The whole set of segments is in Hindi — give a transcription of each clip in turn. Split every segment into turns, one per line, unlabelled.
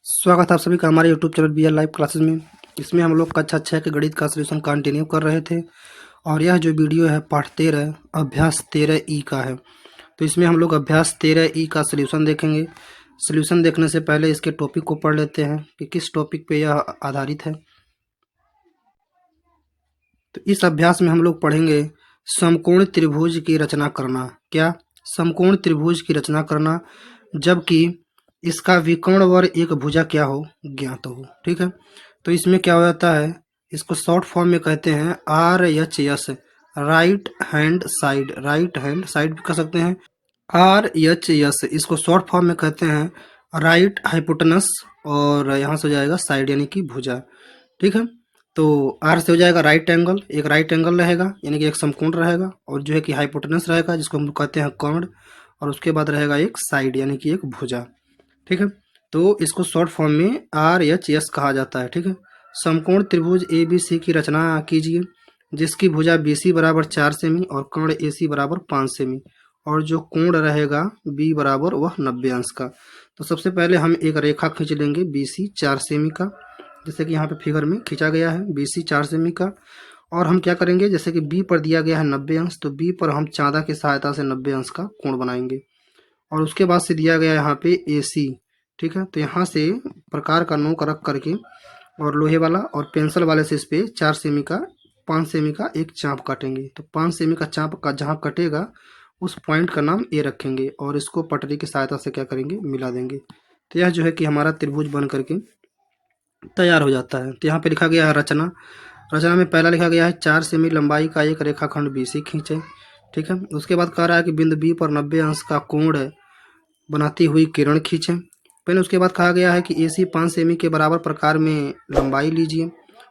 स्वागत है आप सभी का हमारे YouTube channel B L live classes में। इसमें हम लोग कक्षा 6 के गणित का सलूशन कंटिन्यू कर रहे थे और यह जो वीडियो है पाठ 13 अभ्यास 13 ई का है। तो इसमें हम लोग अभ्यास 13 ई का सलूशन देखेंगे। सलूशन देखने से पहले इसके टॉपिक को पढ़ लेते हैं कि किस टॉपिक पे यह आधारित है। तो इस अभ्यास में हम लोग पढ़ेंगे समकोण त्रिभुज की रचना करना। क्या? समकोण त्रिभुज की रचना करना, जबकि इसका विकर्ण वर एक भुजा क्या हो, ज्ञात हो। ठीक है, तो इसमें क्या हो जाता है, इसको शॉर्ट फॉर्म में कहते हैं R H S, right hand side. Right hand side भी कह सकते हैं। आर एच एस इसको शॉर्ट फॉर्म में कहते हैं राइट हाइपोटेनस, और यहाँ से हो जाएगा साइड यानी कि भुजा। ठीक है, तो आर से हो जाएगा राइट एंगल, एक राइट एंगल रहेगा यानी कि एक समकोण रहेगा, और जो है कि हाइपोटेनस रहेगा जिसको हम कहते हैं कर्ण, और उसके बाद रहेगा एक साइड यानी कि एक भुजा। ठीक है, तो इसको शॉर्ट फॉर्म में आर एच एस कहा जाता है। ठीक है, समकोण त्रिभुज ए बी सी की रचना कीजिए, जिसकी भुजा बी सी बराबर 4 सेमी और कर्ण ए सी बराबर 5 सेमी, और जो कोण रहेगा बी बराबर वह 90 अंश का। तो सबसे पहले हम एक रेखा खींच लेंगे बी सी 4 सेमी का, जैसे कि यहाँ पे फिगर में खींचा गया है बी सी 4 सेमी का। और हम क्या करेंगे, जैसे कि बी पर दिया गया है 90 अंश, तो बी पर हम चांदा की सहायता से 90 अंश का कोण बनाएंगे। और उसके बाद से दिया गया यहाँ पे ए सी। ठीक है, तो यहाँ से प्रकार का नोक रख करके और लोहे वाला और पेंसिल वाले से इस पे 4 सेमी का 5 सेमी का एक चाप काटेंगे। तो 5 सेमी का चाप का जहाँ कटेगा उस पॉइंट का नाम ए रखेंगे, और इसको पटरी की सहायता से क्या करेंगे, मिला देंगे। तो यह जो है कि हमारा त्रिभुज बन करके तैयार हो जाता है। तो यहाँ पे लिखा गया है रचना। रचना में पहला लिखा गया है 4 सेमी लंबाई का एक रेखाखंड बी सी खींचे। ठीक है, उसके बाद कह रहा है कि बिंदु बी पर 90 अंश का कोण बनाती हुई किरण खींचें। फिर उसके बाद कहा गया है कि ए सी 5 सेमी के बराबर प्रकार में लंबाई लीजिए,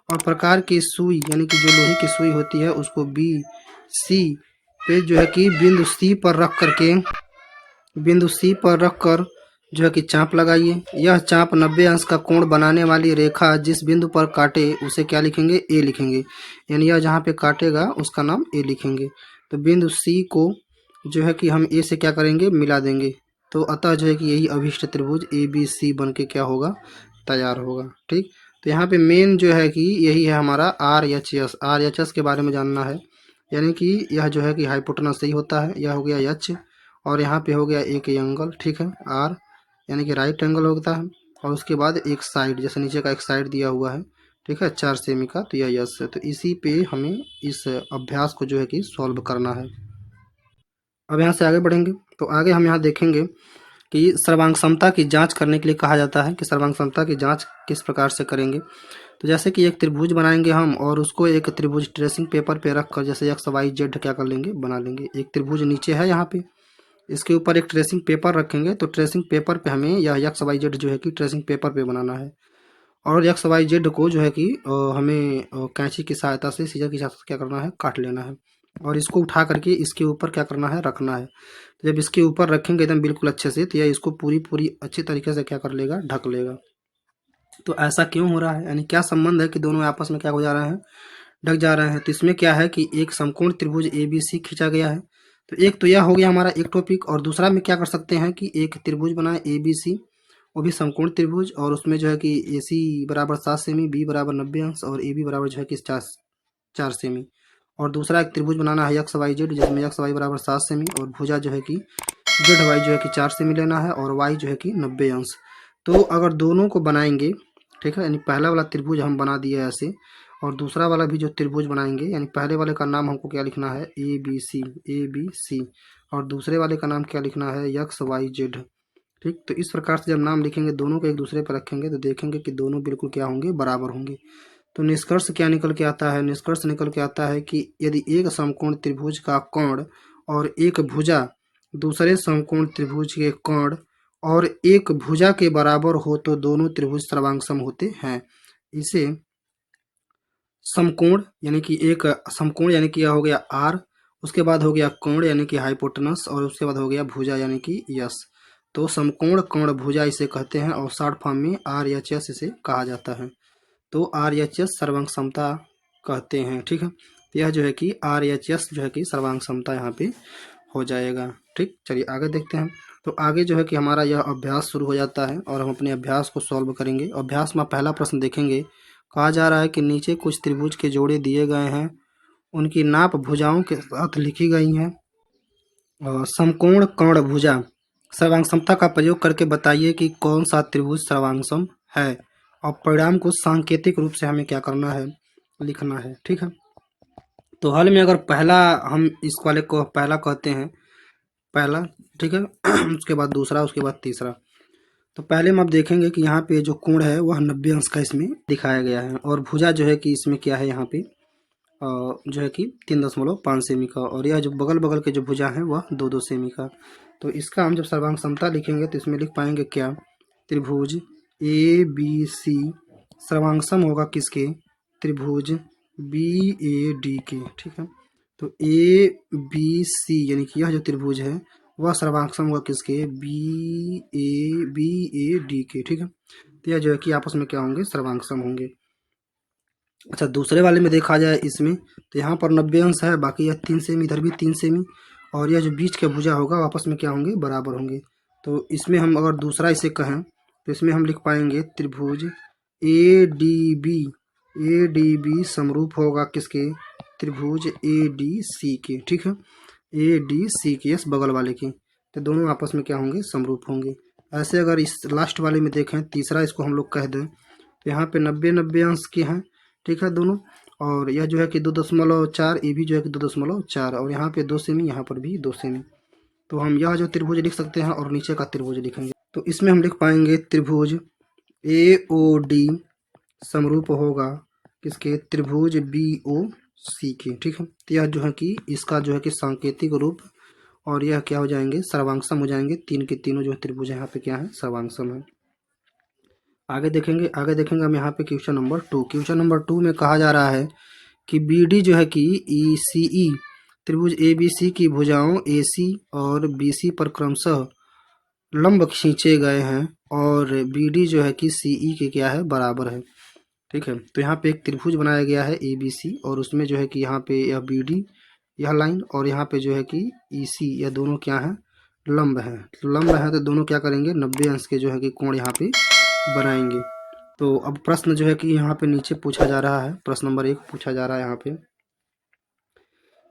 और प्रकार की सुई यानी कि जो लोहे की सुई होती है उसको बी सी पे जो है कि बिंदु सी पर रख कर जो है कि चाप लगाइए। यह चाप 90 अंश का कोण बनाने वाली रेखा जिस बिंदु पर काटे उसे क्या लिखेंगे, ए लिखेंगे, यानी यह जहाँ पे काटेगा उसका नाम ए लिखेंगे। तो बिंदु सी को जो है कि हम ए से क्या करेंगे, मिला देंगे। तो अतः जो है कि यही अभिष्ट त्रिभुज ए बी सी बन के क्या होगा, तैयार होगा। ठीक, तो यहाँ पे मेन जो है कि यही है हमारा R H S. R H S के बारे में जानना है, यानी कि यह जो है कि हाइपोटेनस सही होता है, यह हो गया एच, और यहाँ पे हो गया एक एंगल। ठीक है, आर यानी कि राइट एंगल होता है, और उसके बाद एक साइड, जैसे नीचे का एक साइड दिया हुआ है। ठीक है, 4 सेमी का, तो यह यस है। तो इसी पे हमें इस अभ्यास को जो है कि सॉल्व करना है। अब यहाँ से आगे बढ़ेंगे, तो आगे हम यहाँ देखेंगे कि सर्वांग समता की जांच करने के लिए कहा जाता है कि सर्वांग समता की जांच किस प्रकार से करेंगे। तो जैसे कि एक त्रिभुज बनाएंगे हम, और उसको एक त्रिभुज ट्रेसिंग पेपर पे रख कर जैसे एक्स वाई जेड क्या कर लेंगे, बना लेंगे। एक त्रिभुज नीचे है यहाँ पे, इसके ऊपर एक ट्रेसिंग पेपर रखेंगे, तो ट्रेसिंग पेपर पे हमें यह एक्स वाई जेड जो है कि ट्रेसिंग पेपर पे बनाना है। और एक्स वाई जेड को जो है कि हमें कैंची की सहायता से, सीजर की सहायता से क्या करना है, काट लेना है। और इसको उठा करके इसके ऊपर क्या करना है, रखना है। तो जब इसके ऊपर रखेंगे एकदम बिल्कुल अच्छे से, तो यह इसको पूरी पूरी अच्छी तरीके से क्या कर लेगा, ढक लेगा। तो ऐसा क्यों हो रहा है, यानी क्या संबंध है कि दोनों आपस में क्या हो जा रहे हैं, ढक जा रहे हैं। तो इसमें क्या है कि एक समकोण त्रिभुज ए बी सी खींचा गया है। तो एक तो यह हो गया हमारा एक टॉपिक, और दूसरा में क्या कर सकते हैं कि एक त्रिभुज बनाए ए बी सी, वो भी समकोण त्रिभुज, और उसमें जो है कि ए सी बराबर 7 सेमी, बी बराबर 90 अंश, और ए बी बराबर जो है कि 4 सेमी। और दूसरा एक त्रिभुज बनाना है एक्स वाई जेड, जिसमें एक्स वाई बराबर 7 सेमी, और भुजा जो है कि जेड वाई जो है कि 4 सेमी लेना है, और वाई जो है कि 90 अंश। तो अगर दोनों को बनाएंगे, ठीक है, यानी पहला वाला त्रिभुज हम बना दिए ऐसे, और दूसरा वाला भी जो त्रिभुज बनाएंगे, यानी पहले वाले का नाम हमको क्या लिखना है, A B C, A B C, और दूसरे वाले का नाम क्या लिखना है, एक्स वाई जेड। ठीक, तो इस प्रकार से जब नाम लिखेंगे दोनों को एक दूसरे पर रखेंगे, तो देखेंगे कि दोनों बिल्कुल क्या होंगे, बराबर होंगे। तो निष्कर्ष क्या निकल के आता है, निष्कर्ष निकल के आता है कि यदि एक समकोण त्रिभुज का कोण और एक भुजा दूसरे समकोण त्रिभुज के कोण और एक भुजा के बराबर हो, तो दोनों त्रिभुज सर्वांगसम होते हैं। इसे समकोण यानी कि एक समकोण यानी कि यह हो गया आर, उसके बाद हो गया कोण यानी कि हाइपोटेनस, और उसके बाद हो गया भुजा यानी कि यस। तो समकोण कोण भुजा इसे कहते हैं, और शॉर्ट फॉर्म में आर एच एस इसे कहा जाता है। तो आर एच एस सर्वांग समता कहते हैं। ठीक है, यह जो है कि आर एच एस जो है कि सर्वांग समता यहाँ पे हो जाएगा। ठीक, चलिए आगे देखते हैं। तो आगे जो है कि हमारा यह अभ्यास शुरू हो जाता है और हम अपने अभ्यास को सॉल्व करेंगे। अभ्यास में पहला प्रश्न देखेंगे। कहा जा रहा है कि नीचे कुछ त्रिभुज के जोड़े दिए गए हैं, उनकी नाप भुजाओं के साथ लिखी गई है। समकोण कर्ण भुजा सर्वांग समता का प्रयोग करके बताइए कि कौन सा त्रिभुज सर्वांगसम है, और परिणाम को सांकेतिक रूप से हमें क्या करना है, लिखना है। ठीक है, तो हल में अगर पहला हम इस वाले को पहला कहते हैं, पहला, ठीक है उसके बाद दूसरा, उसके बाद तीसरा। तो पहले में आप देखेंगे कि यहाँ पे जो कोण है वह 90 अंश का इसमें दिखाया गया है, और भुजा जो है कि इसमें क्या है, यहाँ पे जो है कि 3.5 सेमी का, और यह जो बगल बगल के जो भुजा है वह 2-2 सेमी का। तो इसका हम जब सर्वांग समता लिखेंगे तो इसमें लिख पाएंगे क्या, त्रिभुज ए बी सी सर्वांगसम होगा किसके, त्रिभुज बी ए डी के। ठीक है, तो ए बी सी यानी कि यह जो त्रिभुज है वह सर्वांगसम होगा किसके, बी ए डी के। ठीक है, तो यह जो है कि आपस में क्या होंगे, सर्वांगसम होंगे। अच्छा, दूसरे वाले में देखा जाए इसमें, तो यहाँ पर 90 अंश है, बाकी यह 3 सेमी, इधर भी 3 सेमी, और यह जो बीच का भुजा होगा आपस में क्या होंगे, बराबर होंगे। तो इसमें हम अगर दूसरा इसे कहें तो इसमें हम लिख पाएंगे त्रिभुज ए डी बी समरूप होगा किसके, त्रिभुज ए डी सी के। ठीक है, ए डी सी के, यस बगल वाले के, तो दोनों आपस में क्या होंगे, समरूप होंगे। ऐसे अगर इस लास्ट वाले में देखें, तीसरा इसको हम लोग कह दें, तो यहाँ पे 90 अंश के हैं। ठीक है दोनों, और यह जो है कि 2.4, ये भी जो है कि 2.4, और यहाँ पे 2 सेमी, यहाँ पर भी 2 सेमी। तो हम यह जो त्रिभुज लिख सकते हैं और नीचे का त्रिभुज लिखेंगे। तो इसमें हम लिख पाएंगे त्रिभुज ए ओ डी समरूप होगा किसके, त्रिभुज बी ओ सी के। ठीक है, तो यह जो है कि इसका जो है कि सांकेतिक रूप, और यह क्या हो जाएंगे, सर्वांगसम हो जाएंगे। तीन के तीनों जो त्रिभुज है यहाँ पे क्या है, सर्वांगसम है। आगे देखेंगे हम यहाँ पे क्वेश्चन नंबर 2। क्वेश्चन नंबर 2 में कहा जा रहा है कि बी डी जो है कि ई सी ई त्रिभुज ए बी सी की भुजाओं ए सी और बी सी पर क्रमशः लंब खींचे गए हैं, और बी डी जो है कि सी ई के क्या है, बराबर है। ठीक है, तो यहाँ पे एक त्रिभुज बनाया गया है ए बी सी, और उसमें जो है कि यहाँ पे यह बी डी यह लाइन, और यहाँ पे जो है कि ई सी, यह दोनों क्या है, लंब है। लंब है तो दोनों क्या करेंगे, 90 अंश के जो है कि कोण यहाँ पे बनाएंगे। तो अब प्रश्न जो है कि यहाँ पे नीचे पूछा जा रहा है, प्रश्न नंबर 1 पूछा जा रहा है। यहाँ पे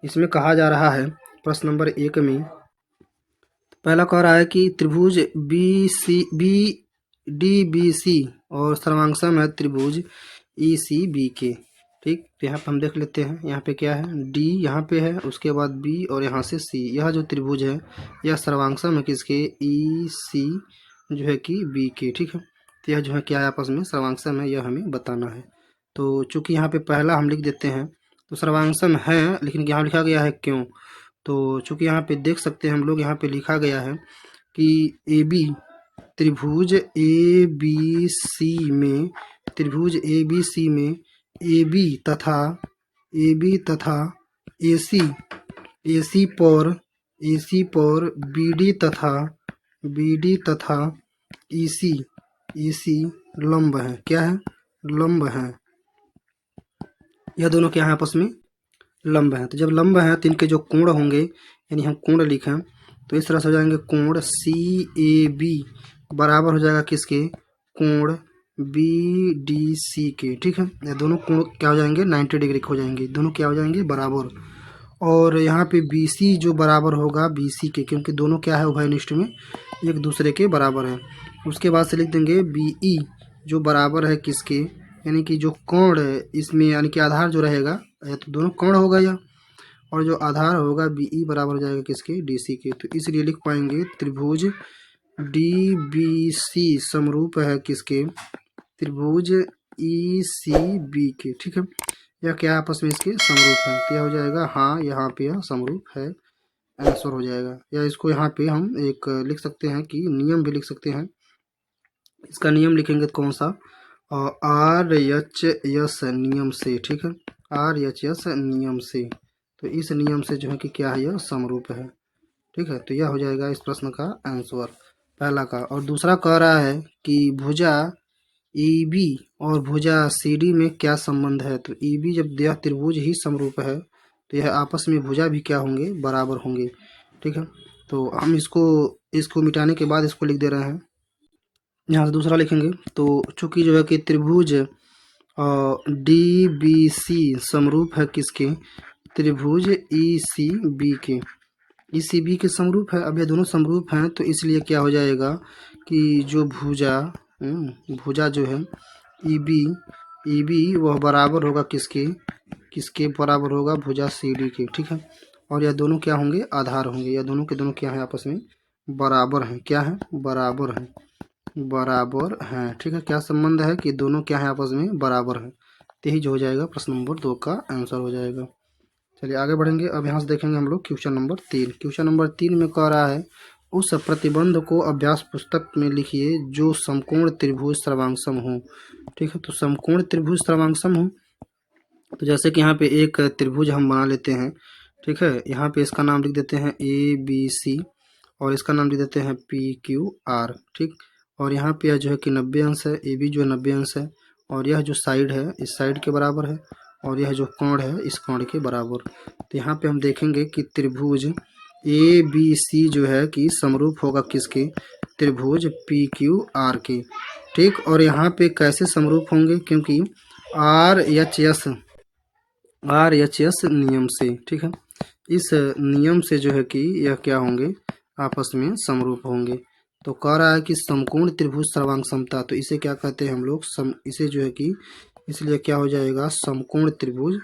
इसमें कहा जा रहा है प्रश्न नंबर 1 में, पहला कह रहा है कि त्रिभुज बी डी बी सी और सर्वांगसम है त्रिभुज ई सी बी के। ठीक, तो यहाँ पे हम देख लेते हैं, यहाँ पे क्या है, डी यहाँ पे है, उसके बाद बी, और यहाँ से सी। यह जो त्रिभुज है यह सर्वांगसम है किसके, ई सी जो है कि बी के। ठीक है, तो यह जो है क्या है, आपस में सर्वांगसम है, यह हमें बताना है। तो चूंकि यहाँ पे पहला हम लिख देते हैं, तो सर्वांगसम है, लेकिन यहाँ लिखा गया है क्यों, तो चूंकि यहाँ पे देख सकते हैं हम लोग, यहाँ पे लिखा गया है कि ए बी त्रिभुज ए बी सी में, त्रिभुज ए बी सी में ए बी तथा ए सी पर बी डी तथा ई सी लंब है। क्या है, लंब है। यह दोनों क्या है, आपस में लंब है। तो जब लंब है तो इनके जो कोण होंगे, यानी हम कोण लिखें तो इस तरह से हो जाएंगे, कोण सी ए बी बराबर हो जाएगा किसके, कोण बी डी सी के। ठीक है, ये दोनों कोण क्या हो जाएंगे, 90 डिग्री हो जाएंगे, दोनों क्या हो जाएंगे, बराबर। और यहाँ पे बी सी जो बराबर होगा बी सी के, क्योंकि दोनों क्या है, उभयनिष्ठ में एक दूसरे के बराबर है। उसके बाद से लिख देंगे बी ई जो बराबर है किसके, यानी कि जो कोण है इसमें, यानी कि आधार जो रहेगा, तो दोनों कोण होगा यह, और जो आधार होगा बी ई बराबर हो जाएगा किसके, डी सी के। तो इसलिए लिख पाएंगे त्रिभुज डी बी सी समरूप है किसके, त्रिभुज ई सी बी के। ठीक है, यह क्या आपस में इसके समरूप है, तो यह हो जाएगा हाँ, यहाँ पे यह समरूप है, आंसर हो जाएगा। या इसको यहाँ पे हम एक लिख सकते हैं कि नियम भी लिख सकते हैं। इसका नियम लिखेंगे तो कौन सा, आर एच एस नियम से। ठीक है, आर एच एस नियम से, तो इस नियम से जो है कि क्या है, यह समरूप है। ठीक है, तो यह हो जाएगा इस प्रश्न का आंसर पहला का। और दूसरा कह रहा है कि भुजा ई बी और भुजा सी डी में क्या संबंध है। तो ई बी जब यह त्रिभुज ही समरूप है तो यह आपस में भुजा भी क्या होंगे, बराबर होंगे। ठीक है, तो हम इसको इसको मिटाने के बाद इसको लिख दे रहे हैं। यहाँ से दूसरा लिखेंगे तो चूंकि जो है कि त्रिभुज डी बी सी समरूप है किसके, त्रिभुज ई सी बी के, ई सी बी के समरूप है। अब ये दोनों समरूप हैं तो इसलिए क्या हो जाएगा कि जो भुजा भुजा जो है ई बी वह बराबर होगा किसके, किसके बराबर होगा, भुजा सी डी के। ठीक है, और यह दोनों क्या होंगे, आधार होंगे। यह दोनों के दोनों क्या है, आपस में बराबर हैं। क्या है, बराबर हैं, बराबर हैं। ठीक है, क्या संबंध है कि दोनों क्या है, आपस में बराबर हैं। तो यही जो हो जाएगा प्रश्न नंबर 2 का आंसर हो जाएगा। चलिए आगे बढ़ेंगे। अब यहाँ से देखेंगे हम लोग क्वेश्चन नंबर 3। क्वेश्चन नंबर 3 में कह रहा है उस प्रतिबंध को अभ्यास पुस्तक में लिखिए जो समकोण त्रिभुज सर्वांगसम हो। ठीक है, तो समकोण त्रिभुज सर्वांगसम हो, तो जैसे कि यहाँ पे एक त्रिभुज हम बना लेते हैं। ठीक है, यहाँ पे इसका नाम लिख देते हैं ए बी सी और इसका नाम लिख देते हैं पी क्यू आर। ठीक, और यहाँ पे जो है कि 90 अंश है, ए बी जो है 90 अंश है, और यह जो साइड है इस साइड के बराबर है, और यह जो कोण है इस कोण के बराबर। तो यहाँ पे हम देखेंगे कि त्रिभुज ए बी सी जो है कि समरूप होगा किसके, त्रिभुज पी क्यू आर के। ठीक, और यहाँ पे कैसे समरूप होंगे, क्योंकि आर एच एस नियम से। ठीक है, इस नियम से जो है कि यह क्या होंगे, आपस में समरूप होंगे। तो कह रहा है कि समकोण त्रिभुज सर्वांग समता, तो इसे क्या कहते हैं हम लोग, इसे जो है कि इसलिए क्या हो जाएगा, समकोण त्रिभुज,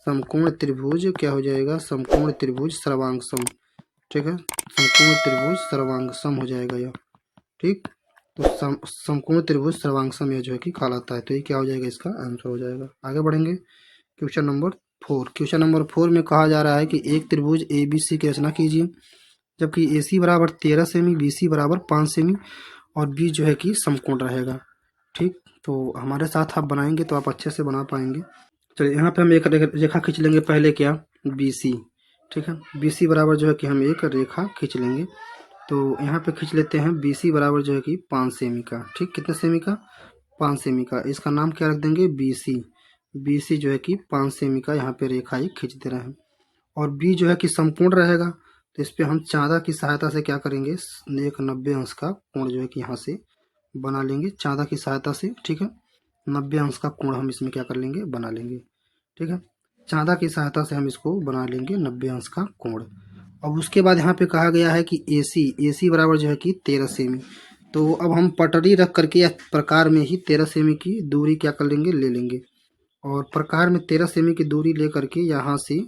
समकोण त्रिभुज क्या हो जाएगा, समकोण त्रिभुज सर्वांग सम। ठीक है, समकोण त्रिभुज सर्वांग सम हो जाएगा यह। ठीक, तो समकोण त्रिभुज सर्वांगसम यह जो है कि कहलाता है। तो ये क्या हो जाएगा, इसका आंसर हो जाएगा। आगे बढ़ेंगे क्वेश्चन नंबर 4। क्वेश्चन नंबर 4 में कहा जा रहा है कि एक त्रिभुज ए बी सी की रचना कीजिए जबकि ए सी बराबर 13 सेमी, बी सी बराबर 5 सेमी और बी जो है कि समकोण रहेगा। ठीक, तो हमारे साथ आप बनाएंगे तो आप अच्छे से बना पाएंगे। चलिए यहाँ पे हम एक रेखा खींच लेंगे पहले, क्या, बी सी। ठीक है, बी सी बराबर जो है कि हम एक रेखा खींच लेंगे। तो यहाँ पे खींच लेते हैं बी सी बराबर जो है कि 5 सेमी का। ठीक, कितने सेमी का, 5 सेमी का। इसका नाम क्या रख देंगे, बी सी। बी सी जो है कि 5 सेमी का यहाँ पे रेखा एक खींच दे रहे हैं। और बी जो है कि संपूर्ण रहेगा, तो इस पर हम चाँदा की सहायता से क्या करेंगे, एक 90 अंश का कोण जो है कि यहाँ से बना लेंगे चाँदा की सहायता से। ठीक है, 90 अंश का कोण हम इसमें क्या कर लेंगे, बना लेंगे। ठीक है, चाँदा की सहायता से हम इसको बना लेंगे 90 अंश का कोण। अब उसके बाद यहाँ पे कहा गया है कि ए सी बराबर जो है कि 13 सेमी। तो अब हम पटरी रख करके या प्रकार में ही 13 सेमी की दूरी क्या कर लेंगे, ले लेंगे। और प्रकार में 13 सेमी की दूरी ले करके यहाँ से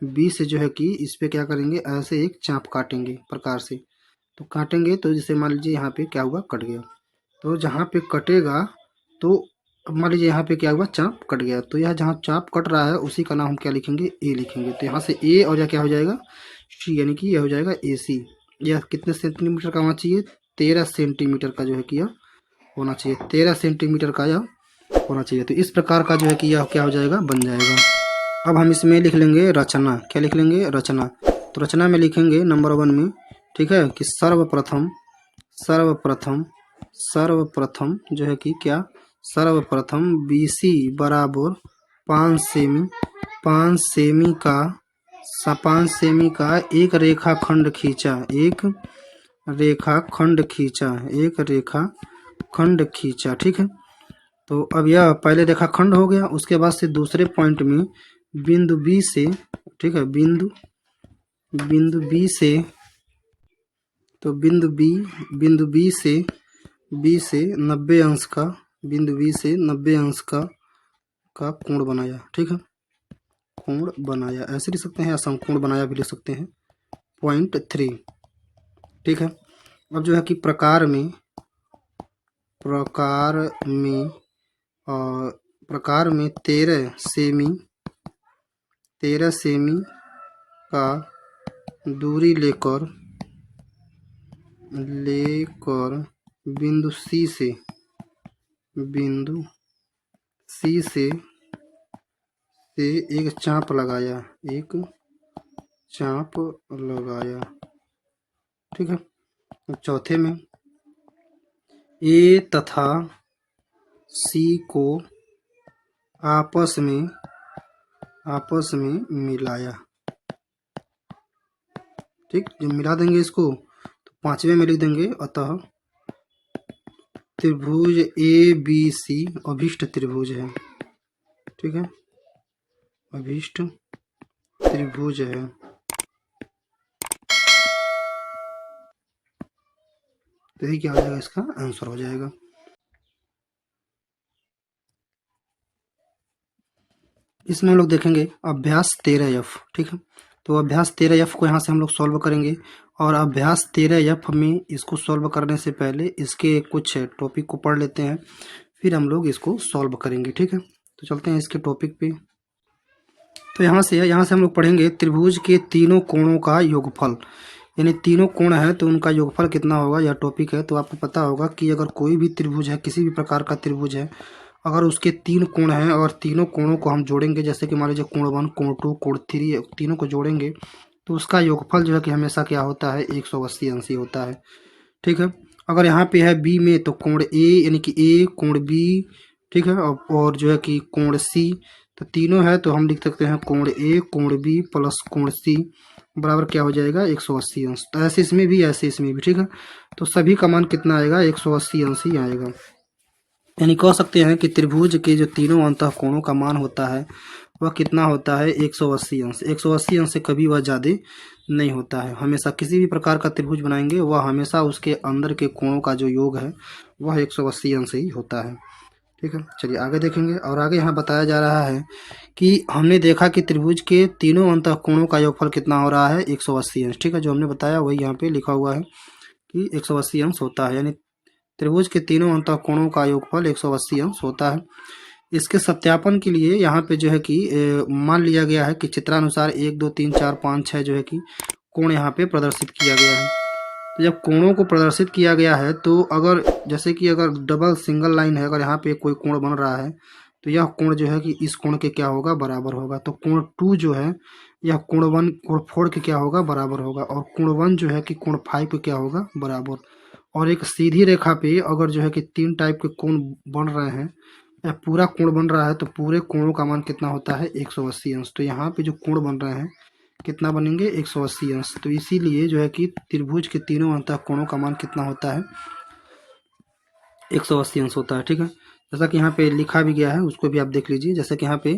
बी से जो है कि इस पे क्या करेंगे, ऐसे एक चाप काटेंगे प्रकार से। तो काटेंगे तो जैसे मान लीजिए यहाँ पे क्या हुआ, कट गया। तो जहाँ पे कटेगा तो अब मान लीजिए यहाँ पे क्या हुआ, चाप कट गया। तो यह जहाँ चाप कट रहा है उसी का नाम हम क्या लिखेंगे, ए लिखेंगे। तो यहाँ से ए और यह क्या हो जाएगा, सी, यानी कि यह हो जाएगा ए सी। यह कितने सेंटीमीटर का होना चाहिए, 13 सेंटीमीटर का जो है कि यह होना चाहिए, 13 सेंटीमीटर का यह होना चाहिए। तो इस प्रकार का जो है कि यह क्या हो जाएगा, बन जाएगा। अब हम इसमें लिख लेंगे रचना। क्या लिख लेंगे, रचना। तो रचना में लिखेंगे नंबर 1 में, ठीक है, कि सर्वप्रथम सर्वप्रथम सर्वप्रथम जो है कि क्या, सर्वप्रथम बी सी बराबर 5 सेमी, 5 सेमी का 5 सेमी का एक रेखाखंड खींचा, एक रेखाखंड खींचा, एक रेखाखंड खींचा। ठीक है, तो अब यह पहले रेखाखंड हो गया। उसके बाद से दूसरे पॉइंट में बिंदु बी से, ठीक है, बिंदु बी से, तो बिंदु बी से 90 अंश का, बिंदु बी से 90 अंश का कोण बनाया। ठीक है, कोण बनाया ऐसे लिख सकते हैं या समकोण बनाया भी लिख सकते हैं। पॉइंट 3। ठीक है, अब जो है कि प्रकार में प्रकार में 13 सेमी का दूरी लेकर बिंदु सी से एक चाप लगाया, एक चाप लगाया। ठीक है, चौथे में ए तथा सी को आपस में मिलाया। ठीक, जब मिला देंगे इसको तो पांचवें में लिख देंगे, अतः त्रिभुज ए बी सी अभिष्ट त्रिभुज है। ठीक है, अभिष्ट त्रिभुज है। तो यही क्या हो जाएगा, इसका आंसर हो जाएगा। इसमें हम लोग देखेंगे अभ्यास 13F। ठीक है, तो अभ्यास 13F को यहाँ से हम लोग सॉल्व करेंगे, और अभ्यास 13F में इसको सॉल्व करने से पहले इसके कुछ टॉपिक को पढ़ लेते हैं, फिर हम लोग इसको सॉल्व करेंगे। ठीक है, तो चलते हैं इसके टॉपिक पे। तो यहाँ से हम लोग पढ़ेंगे त्रिभुज के तीनों कोणों का योगफल, यानी तीनों कोण है तो उनका योगफल कितना होगा, यह टॉपिक है। तो आपको पता होगा कि अगर कोई भी त्रिभुज है, किसी भी प्रकार का त्रिभुज है, अगर उसके तीन कोण हैं और तीनों कोणों को हम जोड़ेंगे, जैसे कि मान लीजिए कोण 1, कोण 2, कोण 3, तीनों को जोड़ेंगे तो उसका योगफल जो है कि हमेशा क्या होता है, 180 अंश ही होता है। ठीक है, अगर यहाँ पे है बी में तो कोण ए यानी कि ए, कोण बी, ठीक है, और जो है कि कोण सी, तो तीनों है तो हम लिख सकते हैं कोण ए, कोण बी प्लस कोण सी बराबर क्या हो जाएगा, 180 अंश। तो ऐसे इसमें भी, ऐसे इसमें भी। ठीक है, तो सभी का मान कितना आएगा, 180 अंश ही आएगा। यानी कह सकते हैं कि त्रिभुज के जो तीनों अंतः कोणों का मान होता है वह कितना होता है, 180 अंश। 180 अंश से कभी वह ज़्यादा नहीं होता है। हमेशा किसी भी प्रकार का त्रिभुज बनाएंगे वह हमेशा उसके अंदर के कोणों का जो योग है वह 180 अंश ही होता है। ठीक है, चलिए आगे देखेंगे। और आगे यहाँ बताया जा रहा है कि हमने देखा कि त्रिभुज के तीनों अंतः कोणों का योगफल कितना हो रहा है, 180 अंश। ठीक है, जो हमने बताया वही यहाँ पे लिखा हुआ है कि 180 अंश होता है, यानी त्रिभुज के तीनों अंतः कोणों का योगफल 180 अंश होता है। इसके सत्यापन के लिए यहाँ पे जो है कि मान लिया गया है कि चित्रानुसार 1 2 3 4 5 6 जो है कि कोण यहाँ पे प्रदर्शित किया गया है। तो जब कोणों को प्रदर्शित किया गया है तो अगर जैसे कि अगर डबल सिंगल लाइन है, अगर यहाँ पे कोई कोण बन रहा है तो यह कोण जो है कि इस कोण के क्या होगा, बराबर होगा। तो कोण 2 जो है यह कोण 1 कोण 4 के क्या होगा, बराबर होगा। और कोण 1 जो है कि कोण 5 के क्या होगा, बराबर। और एक सीधी रेखा पे अगर जो है कि 3 टाइप के कोण बन रहे हैं या पूरा कोण बन रहा है तो पूरे कोणों का मान कितना होता है, 180 अंश। तो यहाँ पे जो कोण बन रहे हैं कितना बनेंगे, 180 अंश। तो इसीलिए जो है कि त्रिभुज के तीनों अंतः कोणों का मान कितना होता है, 180 अंश होता है। ठीक है, जैसा कि यहाँ पे लिखा भी गया है उसको भी आप देख लीजिए। जैसे कि यहाँ पे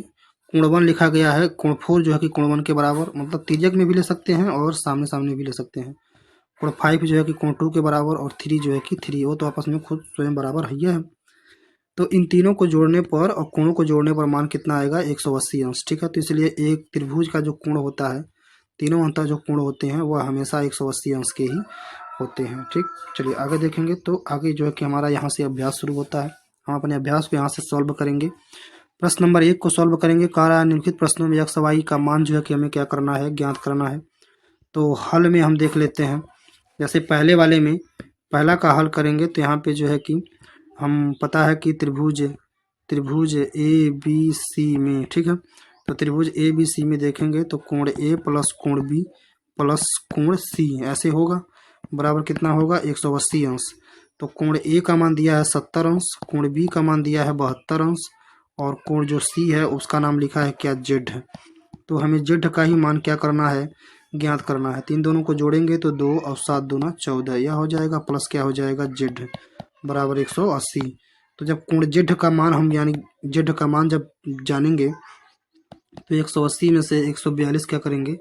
कोण 1 लिखा गया है, कोण 4 जो है कि कोण 1 के बराबर, मतलब तिर्यक में भी ले सकते हैं और सामने सामने भी ले सकते हैं। कोण 5 जो है कि कोण 2 के बराबर, और 3 जो है कि 3, वो तो आपस में खुद स्वयं बराबर है। तो इन तीनों को जोड़ने पर और कोणों को जोड़ने पर मान कितना आएगा, 180 अंश। ठीक है, तो इसलिए एक त्रिभुज का जो कोण होता है, तीनों अंतः जो कोण होते हैं वह हमेशा 180 अंश के ही होते हैं। ठीक, चलिए आगे देखेंगे। तो आगे जो है कि हमारा यहाँ से अभ्यास शुरू होता है। हम अपने अभ्यास को यहाँ से सॉल्व करेंगे। प्रश्न नंबर 1 को सॉल्व करेंगे। कार्य निम्नलिखित प्रश्नों में x y का मान जो है कि हमें क्या करना है, ज्ञात करना है। तो हल में हम देख लेते हैं। जैसे पहले वाले में पहला का हल करेंगे तो यहाँ पे जो है कि हम पता है कि त्रिभुज ए बी सी में, ठीक है, तो त्रिभुज ए बी सी में देखेंगे तो कोण ए प्लस कोण बी प्लस कोण सी ऐसे होगा, बराबर कितना होगा, 180 अंश। तो कोण ए का मान दिया है 70 अंश, कोण बी का मान दिया है 72 अंश, और कोण जो सी है उसका नाम लिखा है क्या, जेड है। तो हमें जेड का ही मान क्या करना है, ज्ञात करना है। तीन दोनों को जोड़ेंगे तो 2 और 7 दूना 14, यह हो जाएगा, प्लस क्या हो जाएगा, जेड बराबर 180। तो जब कोण जेड का मान हम यानी जेड का मान जब जानेंगे तो 180 में से 142 क्या करेंगे,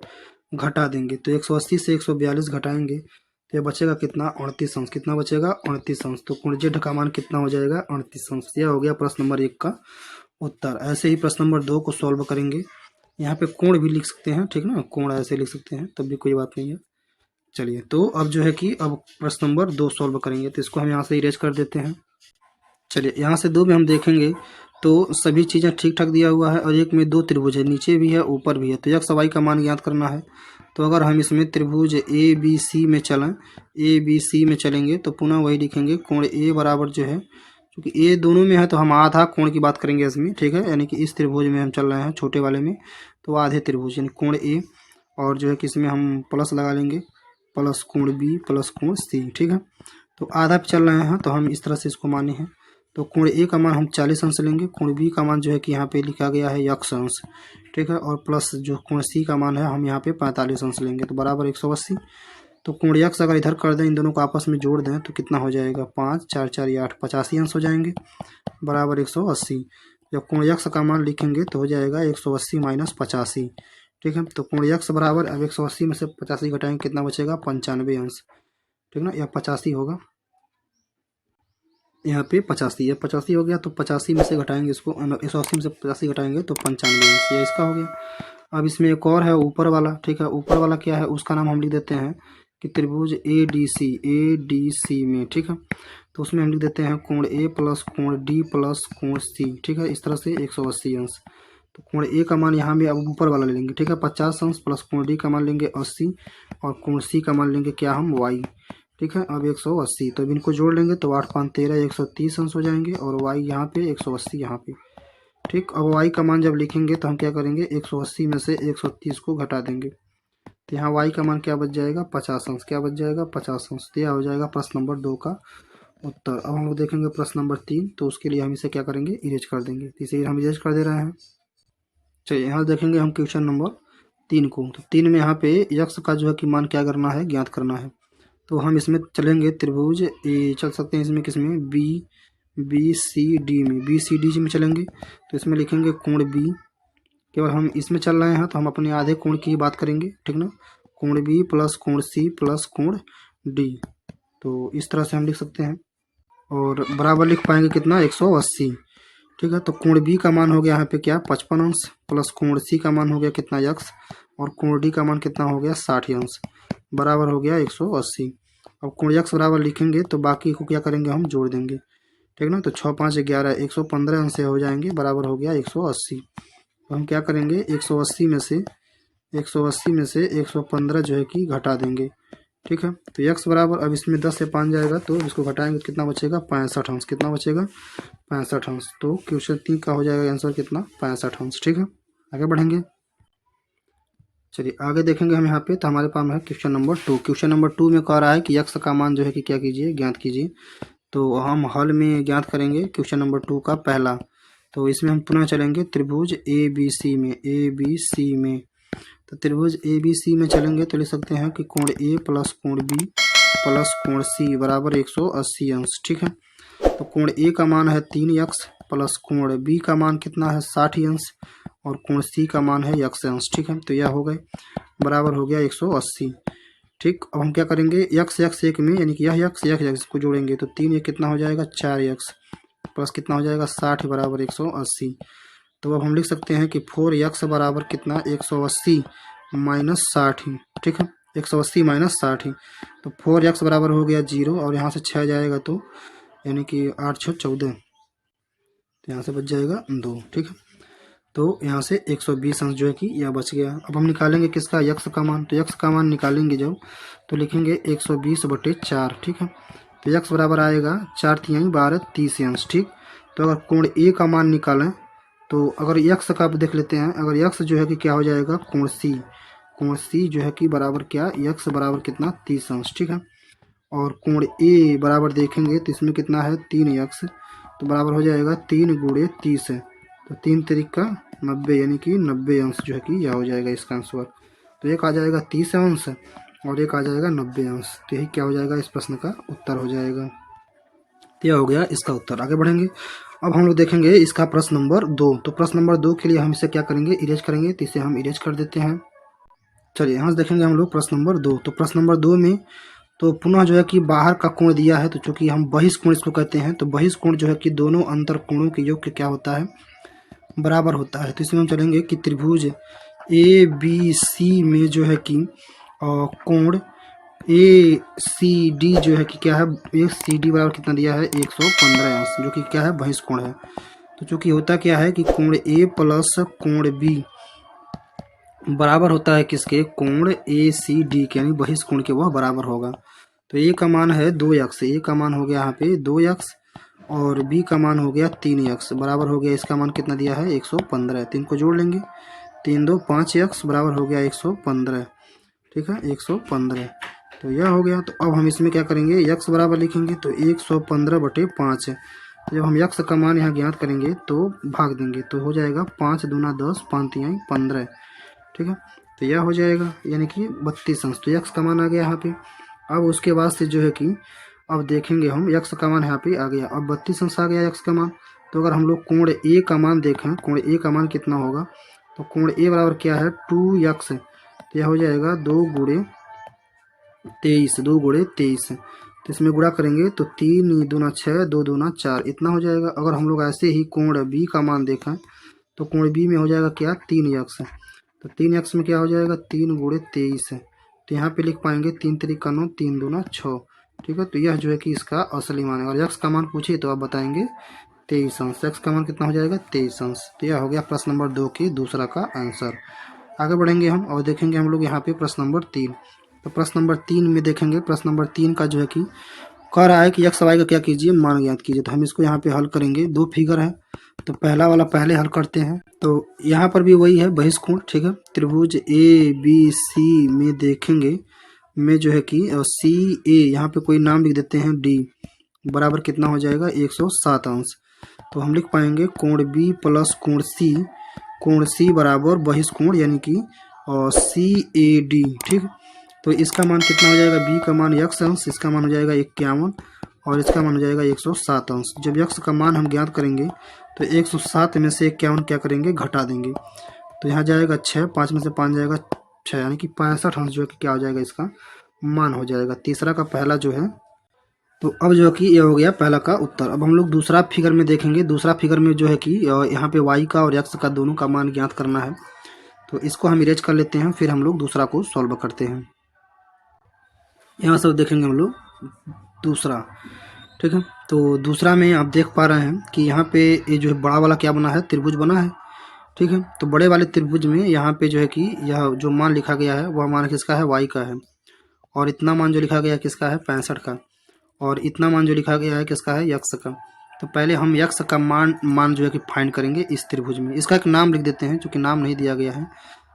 घटा देंगे। तो 180 से 142 घटाएंगे तो ये बचेगा कितना, 38 अंश। कितना बचेगा, 38 अंश। तो कोण जेड का मान कितना हो जाएगा, 38 अंश। यह हो गया प्रश्न नंबर 1 का उत्तर। ऐसे ही प्रश्न नंबर 2 को सॉल्व करेंगे। यहाँ पे कोण भी लिख सकते हैं, ठीक ना, कोण ऐसे लिख सकते हैं, तब भी कोई बात नहीं है। चलिए, तो अब जो है कि अब प्रश्न नंबर 2 सॉल्व करेंगे। तो इसको हम यहाँ से इरेज कर देते हैं। चलिए, यहाँ से 2 में हम देखेंगे तो सभी चीज़ें ठीक ठाक दिया हुआ है, और एक में 2 त्रिभुज है, नीचे भी है ऊपर भी है। तो x y का मान ज्ञात करना है। तो अगर हम इसमें त्रिभुज ए बी सी में चलें, ए बी सी में चलेंगे तो पुनः वही लिखेंगे, कोण ए बराबर जो है, क्योंकि ए दोनों में है तो हम आधा कोण की बात करेंगे इसमें, ठीक है, यानी कि इस त्रिभुज में हम चल रहे हैं छोटे वाले में, तो आधे त्रिभुज यानी कोण ए, और जो है कि इसमें हम प्लस लगा लेंगे, प्लस कोण बी प्लस कोण सी, ठीक है। तो आधा पे चल रहे हैं तो हम इस तरह से इसको माने हैं। तो कोण ए का मान हम 40 अंश लेंगे, कोण बी का मान जो है कि यहाँ पे लिखा गया है x अंश, ठीक है, और प्लस जो कोण सी का मान है हम यहाँ पे 45 अंश लेंगे, तो बराबर 180। तो कोण x अगर इधर कर दें, इन दोनों को आपस में जोड़ दें तो कितना हो जाएगा, 5 4 4 8 85 अंश हो जाएंगे, बराबर 180। जब कोण x का मान लिखेंगे तो हो जाएगा 180 माइनस 85, ठीक है। तो कोण x बराबर, अब 180 में से 85 घटाएंगे कितना बचेगा, 95 अंश, ठीक ना, या 85 होगा, यहाँ पे 85, यह 85 हो गया, तो 85 में से घटाएंगे इसको, 180 में से 85 घटाएंगे तो 95 अंश, ये इसका हो गया। अब इसमें एक और है ऊपर वाला, ठीक है, ऊपर वाला क्या है, उसका नाम हम लिख देते हैं कि त्रिभुज ADC में, ठीक है, तो उसमें हम लिख देते हैं कोण A प्लस कोण D प्लस कोण C, ठीक है, इस तरह से 180 अंश। तो कोण A का मान यहाँ भी अब ऊपर वाला ले लेंगे, ठीक है, 50 अंश, प्लस कोण D का मान लेंगे 80, और कोण C का मान लेंगे क्या हम y, ठीक है। अब 180, तो अब इनको जोड़ लेंगे तो 8 5 13 130 अंश हो जाएंगे, और y यहाँ पे 180 यहाँ पे, ठीक। अब y का मान जब लिखेंगे तो हम क्या करेंगे, 180 में से 130 को घटा देंगे, तो यहाँ y का मान क्या बच जाएगा, 50 अंश, क्या बच जाएगा, 50 अंश। तो यह हो जाएगा प्रश्न नंबर 2 का उत्तर। अब हम लोग देखेंगे प्रश्न नंबर 3, तो उसके लिए हम इसे क्या करेंगे, इरेज कर देंगे, तो इसे हम इरेज कर दे रहे हैं। चलिए यहाँ देखेंगे हम क्वेश्चन नंबर 3 को, तो 3 में यहाँ पे यक्स का जो है कि मान क्या करना है, ज्ञात करना है। तो हम इसमें चलेंगे त्रिभुज ए, चल सकते हैं इसमें किसमें, BCD में, BCD में चलेंगे, तो इसमें लिखेंगे कोण B, केवल हम इसमें चल रहे हैं तो हम अपने आधे कोण की बात करेंगे, ठीक ना, कोण B प्लस कोण C प्लस कोण D, तो इस तरह से हम लिख सकते हैं, और बराबर लिख पाएंगे कितना, 180, ठीक है। तो कोण B का मान हो गया यहाँ पे क्या, 55 अंश, प्लस कोण C का मान हो गया कितना, x, और कोण D का मान कितना हो गया, 60 अंश, बराबर हो गया 180। अब कोण x बराबर लिखेंगे तो बाकी को क्या करेंगे, हम जोड़ देंगे, ठीक ना, तो 6 5 11 115 अंश हो जाएंगे, बराबर हो गया 180। तो हम क्या करेंगे, 180 में से 115 जो है कि घटा देंगे, ठीक है। तो x बराबर, अब इसमें 10 से 5 जाएगा तो इसको घटाएंगे तो कितना बचेगा, 65 अंश, कितना बचेगा, 65 अंश। तो क्वेश्चन 3 का हो जाएगा आंसर कितना, 65 अंश, ठीक है। आगे बढ़ेंगे, चलिए आगे देखेंगे हम यहाँ पे, तो हमारे पास है क्वेश्चन नंबर 2। क्वेश्चन नंबर 2 में कह रहा है कि x का मान जो है कि क्या कीजिए, ज्ञात कीजिए। तो हम हल में ज्ञात करेंगे क्वेश्चन नंबर 2 का पहला, तो इसमें हम पुनः चलेंगे त्रिभुज ABC में, तो त्रिभुज ABC में चलेंगे तो लिख सकते हैं कि कोण A प्लस कोण B प्लस कोण C बराबर 180 अंश, ठीक है। तो कोण A का मान है 3x, प्लस कोण B का मान कितना है, 60 अंश, और कोण C का मान है x अंश, ठीक है। तो यह हो गए, बराबर हो गया 180, ठीक। अब हम क्या करेंगे, x एक में, यानी कि यह x को जोड़ेंगे तो 3 ये कितना हो जाएगा, 4x, प्लस कितना हो जाएगा 60 बराबर 180। तो अब हम लिख सकते हैं कि 4x बराबर कितना, 180 माइनस 60, ठीक है, 180 माइनस 60, तो 4x बराबर हो गया 0, और यहाँ से 6 जाएगा तो यानी कि 8 6 14, तो यहाँ से बच जाएगा 2, ठीक है। तो यहाँ से 120 अंश जो है कि यह बच गया। अब हम निकालेंगे किसका, x का मान, तो x का मान निकालेंगे जब, तो लिखेंगे 120/4, ठीक है। तो x बराबर आएगा 4 3 12 30 अंश, ठीक। तो अगर कोण A का मान निकालें तो अगर x का देख लेते हैं, अगर x जो है कि क्या हो जाएगा, कोण C जो है कि बराबर क्या, x बराबर कितना, 30 अंश, ठीक है। और कोण A बराबर देखेंगे तो इसमें कितना है, 3x, तो बराबर हो जाएगा 3 × 30 है, तो 3 3 90, यानी कि 90 अंश जो है कि यह हो जाएगा इसका आंसर। तो एक आ जाएगा 30 अंश और एक आ जाएगा 90 अंश, तो यही क्या हो जाएगा, इस प्रश्न का उत्तर हो जाएगा। तो यह हो गया इसका उत्तर। आगे बढ़ेंगे, अब हम लोग देखेंगे इसका प्रश्न नंबर 2। तो प्रश्न नंबर 2 के लिए हम इसे क्या करेंगे, इरेज करेंगे, तो इसे हम इरेज कर देते हैं। चलिए यहाँ से देखेंगे हम लोग प्रश्न नंबर 2। तो प्रश्न नंबर 2 में तो पुनः जो है कि बाहर का कोण दिया है, तो चूंकि हम बहिष्कोण इसको कहते हैं, तो बहिष्कोण जो है कि दोनों अंतर कोणों के योग क्या होता है, बराबर होता है। तो इसमें हम चलेंगे कि त्रिभुज ABC में जो है कि कोण ACD जो है कि क्या है, ACD बराबर कितना दिया है, 115 अंश, जो कि क्या है, बहिष्कोण है। तो चूंकि होता क्या है कि कोण A प्लस कोण B बराबर होता है किसके, कोण ACD के, यानी बहिष्कोण के, वह बराबर होगा। तो A का मान है 2x, A का मान हो गया यहाँ पे 2x, और B का मान हो गया 3x, बराबर हो गया, इसका मान कितना दिया है, 115। 3 को जोड़ लेंगे, 3 2 5x बराबर हो गया 115, ठीक है, 115। तो यह हो गया। तो अब हम इसमें क्या करेंगे, x बराबर लिखेंगे, तो 115/5 जब हम यक्स का मान यहाँ ज्ञात करेंगे तो भाग देंगे तो हो जाएगा 5 दूना 10, 5 तिहाई 15। ठीक है, तो यह हो जाएगा यानी कि 32 अंश। तो यक्स का मान आ गया यहाँ पे। अब उसके बाद से जो है कि अब देखेंगे हम यक्स का मान यहाँ पे आ गया। अब 32 अंश आ गया यक्स का मान। तो अगर हम लोग कोण ए का मान देखें, कोण ए का मान कितना होगा, तो कोण ए बराबर क्या है 2x। तो यह हो जाएगा 2 गुणे 23, 2 गुणे 23। तो इसमें गुणा करेंगे तो 3 दूना 6, 2 दूना 4 इतना हो जाएगा। अगर हम लोग ऐसे ही कोण बी का मान देखें तो कोण बी में हो जाएगा क्या 3x। तो 3x में क्या हो जाएगा 3 गुणे 23। तो यहाँ पे लिख पाएंगे 3 3 9, 3 दूना 6। ठीक है, तो यह जो है कि इसका असली मान है। और x का मान पूछिए तो आप बताएंगे 23 अंश। x का मान कितना हो जाएगा 23 अंश। तो यह हो गया प्रश्न नंबर 2 की दूसरा का आंसर। आगे बढ़ेंगे हम और देखेंगे हम लोग यहाँ पे प्रश्न नंबर 3। तो प्रश्न नंबर 3 में देखेंगे, प्रश्न नंबर 3 का जो है कि कह रहा है कि x y का क्या कीजिए मान ज्ञात कीजिए। तो हम इसको यहाँ पे हल करेंगे। 2 फिगर है तो पहला वाला पहले हल करते हैं। तो यहाँ पर भी वही है बहिष्कोण। ठीक है, त्रिभुज ए बी सी में देखेंगे में जो है कि सी ए यहाँ पे कोई नाम लिख देते हैं डी बराबर कितना हो जाएगा 107 अंश। तो हम लिख पाएंगे कोण बी प्लस कोण सी बराबर बहिष्कोण यानी कि सी ए डी। ठीक, तो इसका मान कितना हो जाएगा, बी का मान x अंश, इसका मान हो जाएगा 51 और इसका मान हो जाएगा 107 अंश। जब x का मान हम ज्ञात करेंगे तो 107 में से 51 क्या करेंगे घटा देंगे। तो यहाँ जाएगा 6, 5 में से 5 जाएगा 6 यानी कि 65 अंश जो है कि क्या हो जाएगा इसका मान हो जाएगा। तीसरा का पहला जो है तो अब जो है कि ये हो गया पहला का उत्तर। अब हम लोग दूसरा फिगर में देखेंगे। दूसरा फिगर में जो है कि यहाँ पे y का और x का दोनों का मान ज्ञात करना है। तो इसको हम इरेज कर लेते हैं, फिर हम लोग दूसरा को सॉल्व करते हैं। यहाँ से देखेंगे हम लोग दूसरा। ठीक है, तो दूसरा में आप देख पा रहे हैं कि यहाँ पे ये जो है बड़ा वाला क्या बना है त्रिभुज बना है। ठीक है, तो बड़े वाले त्रिभुज में यहाँ पे जो है कि यह जो मान लिखा गया है वह मान किसका है y का है। और इतना मान जो लिखा गया है किसका है 65 का। और इतना मान जो लिखा गया है किसका है x का। तो पहले हम x का मान जो है कि फाइंड करेंगे इस त्रिभुज में। इसका एक नाम लिख देते हैं क्योंकि नाम नहीं दिया गया है।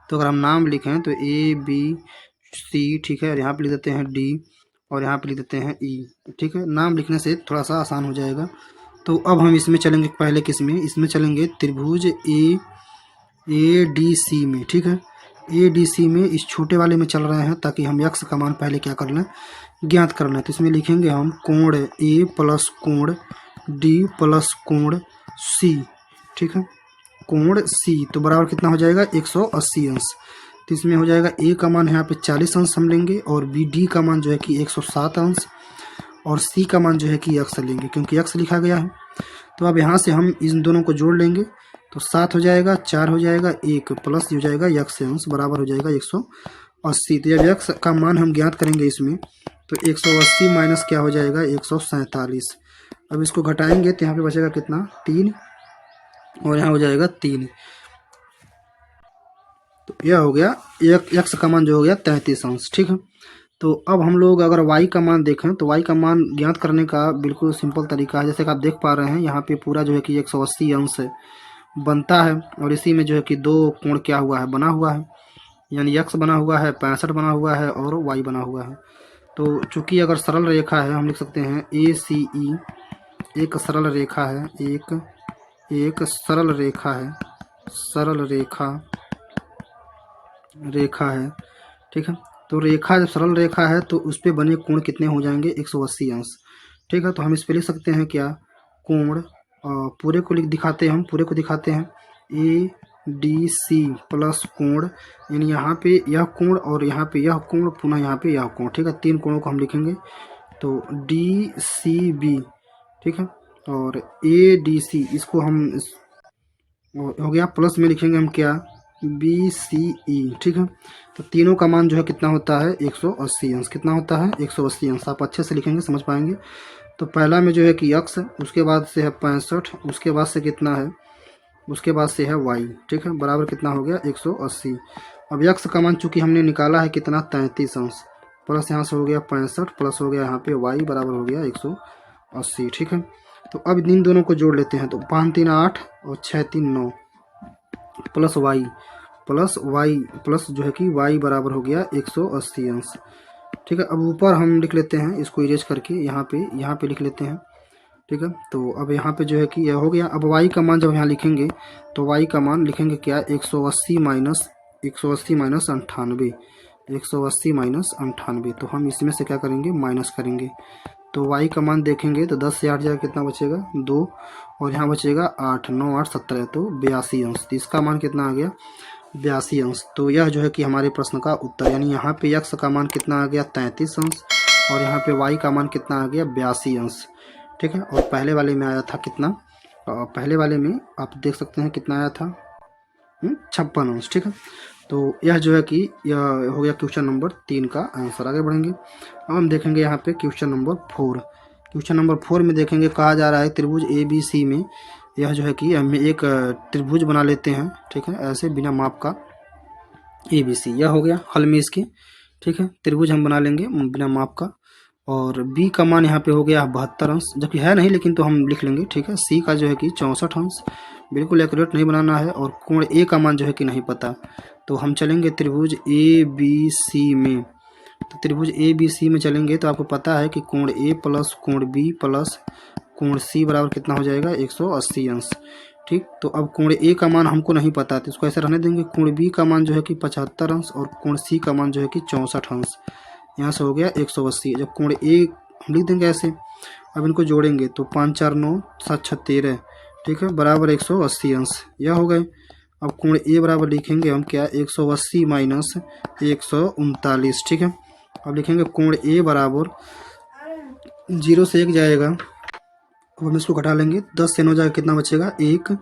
तो अगर हम नाम लिखें तो ए बी सी, ठीक है, और यहाँ पे लिख देते हैं डी और यहाँ पे लिख देते हैं ई। ठीक है, नाम लिखने से थोड़ा सा आसान हो जाएगा। तो अब हम इसमें चलेंगे पहले किसमें, इसमें चलेंगे त्रिभुज ए डी सी में। ठीक है, ए डी सी में इस छोटे वाले में चल रहे हैं ताकि हम x का मान पहले क्या कर लें ज्ञात करना है। तो इसमें लिखेंगे हम कोण ए प्लस कोण डी प्लस कोण सी। ठीक है, कोण सी तो बराबर कितना हो जाएगा 180 अंश। तो इसमें हो जाएगा ए का मान यहाँ पे 40 अंश हम लेंगे और बी डी का मान जो है कि 107 अंश और सी का मान जो है कि x लेंगे क्योंकि x लिखा गया है। तो अब यहाँ से हम इन दोनों को जोड़ लेंगे तो 7 हो जाएगा, 4 हो जाएगा, 1 प्लस हो जाएगा x अंश बराबर हो जाएगा 180। तो जब x का मान हम ज्ञात करेंगे इसमें तो 180 माइनस क्या हो जाएगा 147। अब इसको घटाएंगे तो यहाँ पे बचेगा कितना 3 और यहाँ हो जाएगा 3। तो यह हो गया x का मान जो हो गया 33 अंश। ठीक है, तो अब हम लोग अगर y का मान देखें तो y का मान ज्ञात करने का बिल्कुल सिंपल तरीका है। जैसे कि आप देख पा रहे हैं यहाँ पे पूरा जो है कि 180 अंश बनता है और इसी में जो है कि दो कोण क्या हुआ है बना हुआ है, यानी x बना हुआ है 65 बना हुआ है और y बना हुआ है। तो चूंकि अगर सरल रेखा है हम लिख सकते हैं ए सी ई एक सरल रेखा है, एक सरल रेखा है। ठीक है, तो रेखा जब सरल रेखा है तो उस पे बने कोण कितने हो जाएंगे 180 अंश। ठीक है, तो हम इस पे लिख सकते हैं क्या कोण पूरे को दिखाते हैं, हम पूरे को दिखाते हैं ए डी सी प्लस कोण यानी यहाँ पे यह कोण और यहाँ पे यह कोण पुनः यहाँ पे यह कोण। ठीक है, 3 कोणों को हम लिखेंगे तो डी सी बी। ठीक है, और ए डी सी इसको हम हो गया प्लस में लिखेंगे हम क्या बी सी ई। ठीक है, तो तीनों का मान जो है कितना होता है 180 अंश। कितना होता है 180 अंश। आप अच्छे से लिखेंगे समझ पाएंगे। तो पहला में जो है कि x, उसके बाद से है 65, उसके बाद से कितना है, उसके बाद से है y। ठीक है, बराबर कितना हो गया 180। अब x का मान चूंकि हमने निकाला है कितना 33 अंश प्लस यहाँ से हो गया 65 प्लस हो गया यहाँ पे y बराबर हो गया 180। ठीक है, तो अब इन दोनों को जोड़ लेते हैं तो 5 3 8 और 6 3 9 प्लस y प्लस जो है कि y बराबर हो गया 180 अंश। ठीक है, अब ऊपर हम लिख लेते हैं इसको इरेज करके यहाँ पे लिख लेते हैं ठीक है। तो अब यहाँ पे जो है कि यह हो गया। अब y का मान जब यहाँ लिखेंगे तो y का मान लिखेंगे क्या, 180 माइनस 98, 180 माइनस 98। तो हम इसमें से क्या करेंगे, माइनस करेंगे। तो y का मान देखेंगे तो 10 से 8 जाएगा, कितना बचेगा 2, और यहाँ बचेगा 8, 9 8 17, तो 82 अंश। तो इसका मान कितना आ गया, 82 अंश। तो यह जो है कि हमारे प्रश्न का उत्तर, यानी यहाँ पे x का मान कितना आ गया 33 अंश, और यहाँ पे y का मान कितना आ गया 82 अंश। ठीक है। और पहले वाले में आया था कितना, पहले वाले में आप देख सकते हैं कितना आया था 56 अंश। ठीक है। तो यह जो है कि यह हो गया क्वेश्चन नंबर 3 का आंसर। आगे बढ़ेंगे। अब हम देखेंगे यहाँ पे क्वेश्चन नंबर 4। क्वेश्चन नंबर 4 में देखेंगे, कहा जा रहा है त्रिभुज ABC में, यह जो है कि हम एक त्रिभुज बना लेते हैं। ठीक है, ऐसे बिना माप का ABC, यह हो गया हल में इसके। ठीक है, त्रिभुज हम बना लेंगे बिना माप का। और B का मान यहाँ पे हो गया 72 अंश, जबकि है नहीं लेकिन तो हम लिख लेंगे। ठीक है, C का जो है कि 64 अंश, बिल्कुल एक्यूरेट नहीं बनाना है। और कोण A का मान जो है कि नहीं पता, तो हम चलेंगे त्रिभुज ABC में। तो त्रिभुज ABC में चलेंगे तो आपको पता है कि कोण A प्लस कोण B प्लस कोण C बराबर कितना हो जाएगा, 180 अंश। ठीक, तो अब कोण A का मान हमको नहीं पता, तो इसको ऐसे रहने देंगे। कोण B का मान जो है कि 75 अंश, और कोण C का मान जो है कि 64 अंश। यहाँ से हो गया 180। जब कोण A हम लिख देंगे ऐसे, अब इनको जोड़ेंगे तो 5 4 9 7 6 13, ठीक है, बराबर 180 अंश, यह हो गए। अब कोण A बराबर लिखेंगे हम क्या, 180 माइनस 139। ठीक है, अब लिखेंगे कोण A बराबर 0 से 1 जाएगा, अब हम इसको घटा लेंगे, 10 से 9 जाएगा, कितना बचेगा 1,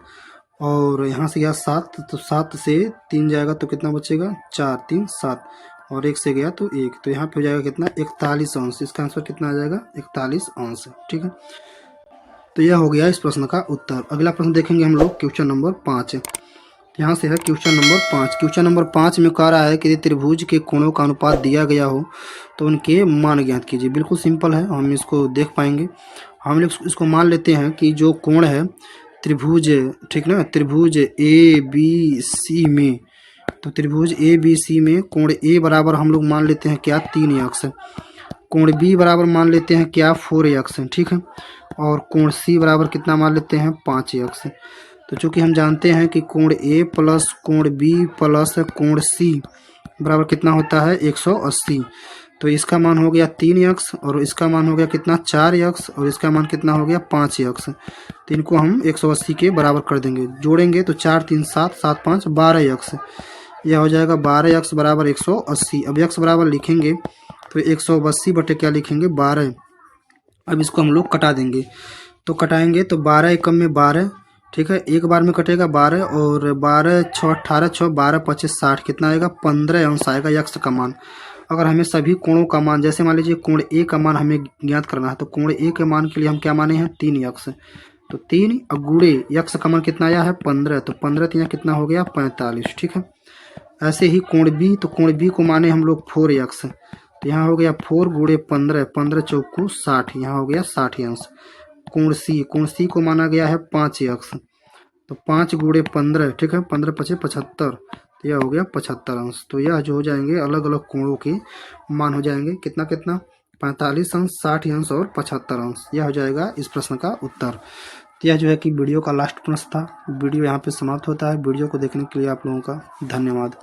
और यहाँ से गया 7, तो 7 से 3 जाएगा तो कितना बचेगा 4 3 7, और 1 से गया तो 1, तो यहाँ पे हो जाएगा कितना 41 अंश। इसका आंसर कितना आ जाएगा 41 अंश। ठीक है, तो यह हो गया इस प्रश्न का उत्तर। अगला प्रश्न देखेंगे हम लोग क्वेश्चन नंबर 5। यहाँ से है क्वेश्चन नंबर 5। क्वेश्चन नंबर 5 में कह रहा है कि यदि त्रिभुज के कोणों का अनुपात दिया गया हो तो उनके मान ज्ञात कीजिए। बिल्कुल सिंपल है, हम इसको देख पाएंगे। हम लोग इसको मान लेते हैं कि जो कोण है त्रिभुज, ठीक ना, त्रिभुज ABC में, तो त्रिभुज ABC में कोण A बराबर हम लोग मान लेते हैं क्या 3x, कोण B बराबर मान लेते हैं क्या 4x। ठीक है, और कोण C बराबर कितना मान लेते हैं 5x। तो चूंकि हम जानते हैं कि कोण A प्लस कोण B प्लस कोण C बराबर कितना होता है 180, तो इसका मान हो गया 3x, और इसका मान हो गया कितना 4x, और इसका मान कितना हो गया 5x। तो इनको हम 180 के बराबर कर देंगे, जोड़ेंगे तो 4 3 7 7 5 12x, यह हो जाएगा 12x बराबर 180। अब x बराबर लिखेंगे तो 180 बटे क्या लिखेंगे 12। अब इसको हम लोग कटा देंगे, तो कटाएंगे तो 12 एकम में 12, ठीक है, एक बार में कटेगा 12, और 12 6 18 6 12 25 60, कितना आएगा 15 अंश आएगा यक्ष का मान। अगर हमें सभी कोणों का मान, जैसे मान लीजिए कोण A का मान हमें ज्ञात करना है, तो कोण A के मान के लिए हम क्या माने हैं 3x, तो 3 और गुणे यक्ष का मान कितना आया है 15, तो 15 3 कितना हो गया 45। ठीक है, ऐसे ही कोण B, तो कोण B को माने हम लोग 4x, तो यहाँ हो गया 4 गुणे 15, 15 चौको 60, यहाँ हो गया 60 अंश। कोण C को माना गया है 5x, तो 5 गुणे 15, ठीक है, 15 5 75, तो यह हो गया 75 अंश। तो यह जो हो जाएंगे अलग अलग कोणों के मान हो जाएंगे कितना कितना 45 अंश, 60 अंश और 75 अंश। यह हो जाएगा इस प्रश्न का उत्तर। तो यह जो है कि वीडियो का लास्ट प्रश्न था। वीडियो यहाँ पे समाप्त होता है। वीडियो को देखने के लिए आप लोगों का धन्यवाद।